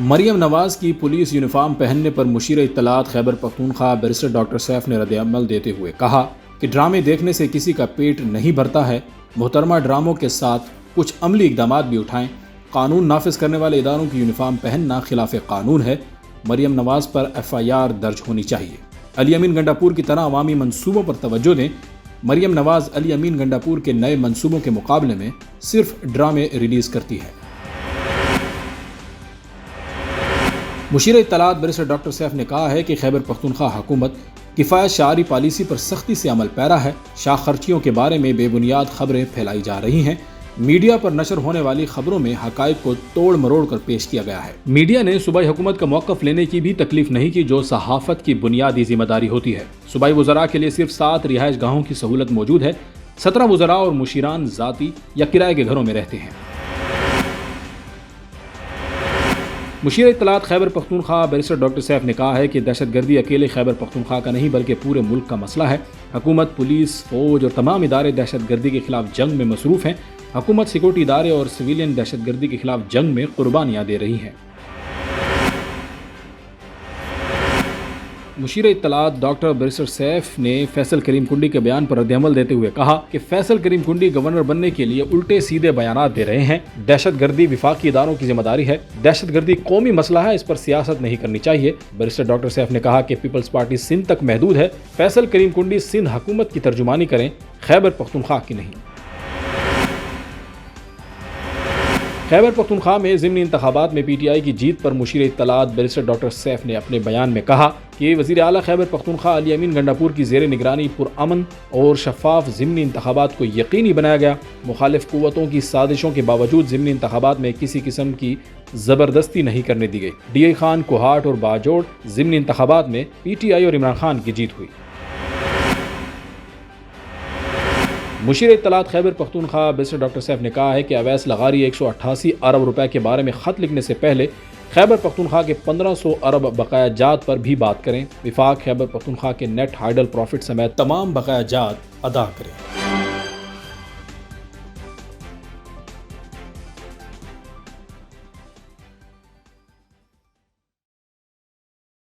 مریم نواز کی police uniform پہننے پر مشیر اطلاعات Khyber Pakhtunkhwa barrister doctor safe نے رد عمل دیتے ہوئے کہا کہ ڈرامے دیکھنے سے کسی کا پیٹ نہیں بھرتا ہے، محترمہ ڈراموں کے ساتھ کچھ عملی اقدامات بھی اٹھائیں، قانون نافذ کرنے والے اداروں کی یونیفارم پہننا خلاف قانون ہے، مریم نواز پر FIR درج ہونی چاہیے۔ علی امین گنڈاپور کی طرح عوامی منصوبوں پر توجہ دیں، مریم نواز علی امین گنڈاپور کے نئے منصوبوں کے مقابلے میں صرف ڈرامے ریلیز کرتی ہے۔ مشیر اطلاعات بیرسٹر ڈاکٹر سیف نے کہا ہے کہ خیبر پختونخوا حکومت کفایت شعاری پالیسی پر سختی سے عمل پیرا ہے، شاخ خرچیوں کے بارے میں بے بنیاد خبریں پھیلائی جا رہی ہیں، میڈیا پر نشر ہونے والی خبروں میں حقائق کو توڑ مروڑ کر پیش کیا گیا ہے۔ میڈیا نے صوبائی حکومت کا موقف لینے کی بھی تکلیف نہیں کی جو صحافت کی بنیادی ذمہ داری ہوتی ہے۔ صوبائی وزراء کے لیے صرف 7 رہائش گاہوں کی سہولت موجود ہے، 17 وزراء اور مشیران ذاتی یا کرائے کے گھروں میں رہتے ہیں۔ مشیر اطلاعات Khyber Pakhtunkhwa barrister doctor safe نے کہا ہے کہ دہشت گردی اکیلے خیبر پختونخوا کا نہیں بلکہ پورے ملک کا مسئلہ ہے۔ حکومت، پولیس، فوج اور تمام ادارے دہشت گردی کے خلاف جنگ میں مصروف ہیں۔ حکومت سیکورٹی ادارے اور سویلین دہشت گردی کے خلاف جنگ میں قربانیاں دے رہی ہیں۔ مشیر اطلاعات ڈاکٹر بیرسٹر سیف نے فیصل کریم کنڈی کے بیان پر رد عمل دیتے ہوئے کہا کہ فیصل کریم کنڈی گورنر بننے کے لیے الٹے سیدھے بیانات دے رہے ہیں۔ دہشت گردی وفاقی اداروں کی ذمہ داری ہے، دہشت گردی قومی مسئلہ ہے، اس پر سیاست نہیں کرنی چاہیے۔ بیرسٹر ڈاکٹر سیف نے کہا کہ پیپلز پارٹی سندھ تک محدود ہے، فیصل کریم کنڈی سندھ حکومت کی ترجمانی کریں، خیبر پختونخوا کی نہیں۔ خیبر پختونخوا میں ضمنی انتخابات میں PTI کی جیت پر مشیر اطلاعات بیرسٹر ڈاکٹر سیف نے اپنے بیان میں کہا کہ وزیر اعلیٰ خیبر پختونخوا علی امین گنڈاپور کی زیر نگرانی پرامن اور شفاف ضمنی انتخابات کو یقینی بنایا گیا۔ مخالف قوتوں کی سازشوں کے باوجود ضمنی انتخابات میں کسی قسم کی زبردستی نہیں کرنے دی گئی۔ DI خان، کوہاٹ اور باجوڑ ضمنی انتخابات میں PTI اور عمران خان کی جیت ہوئی۔ مشیر اطلاعات Khyber Pakhtunkhwa barrister doctor safe نے کہا ہے کہ اویس لغاری 188 ارب روپے کے بارے میں خط لکھنے سے پہلے خیبر پختونخوا کے 1500 ارب بقایا جات پر بھی بات کریں۔ وفاق خیبر پختونخوا کے نیٹ ہائیڈل پروفٹ سمیت تمام بقایا جات ادا کریں۔